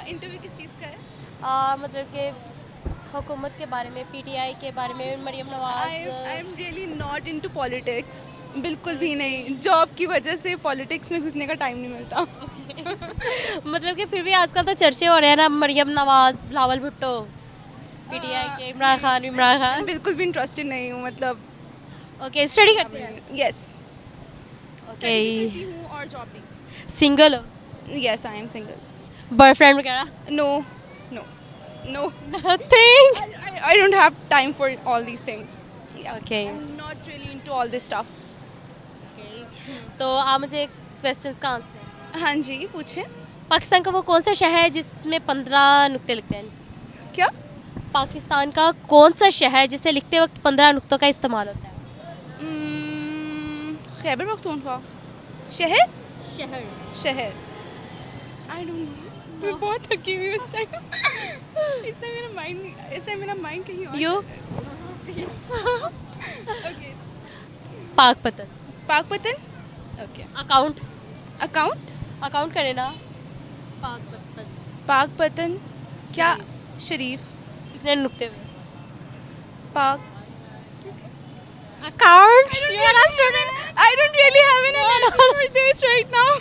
Interview किस चीज़ का है? मतलब कि हुकूमत के बारे में, पीटीआई के बारे में, मरियम आई Nawaz. I'm really not into politics, बिल्कुल भी नहीं। जॉब की वजह से पॉलिटिक्स में घुसने का टाइम नहीं मिलता। मतलब कि फिर भी आजकल तो चर्चे हो रहे हैं ना, मरियम नवाज, बिलावल भुट्टो, पीटीआई के इमरान खान। बिल्कुल भी इंटरेस्टेड नहीं हूँ, मतलब ओके, स्टडी करते हैं। यस, ओके, स्टडी भी करती हूँ और जॉब भी। सिंगल हो? Yes, I am single. Boyfriend वगैरह? No, no, no. Nothing. I don't have time for all these things. Yeah. Okay. I'm not really into all this stuff. तो आप मुझे क्वेश्चंस का आंसर। हाँ जी, पूछें। पाकिस्तान का वो कौन सा शहर है जिसमें 15 नुक्ते लिखते हैं? क्या? पाकिस्तान का कौन सा शहर जिसे लिखते वक्त 15 नुक्तों का इस्तेमाल होता है? खैबर पख्तूनख्वा। शहर? शहर। शहर। I don't know. मैं बहुत थकी हुई हूँ इस टाइम। इस टाइम मेरा माइंड कहीं और। You? Okay. Pakpattan. Pakpattan? Okay. Account. Account? Account करें ना। पाकपतन पाकपतन क्या? शरीफ। कितने नुक्ते हुए? पाक। Account. You are a student. I don't really have an energy for this right now.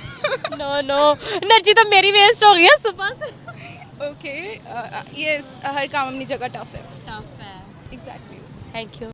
No energy तो मेरी वेस्ट हो गई है सुबह से। ओके, यस, हर काम अपनी जगह टफ है। टफ है। एग्जैक्टली। Thank you.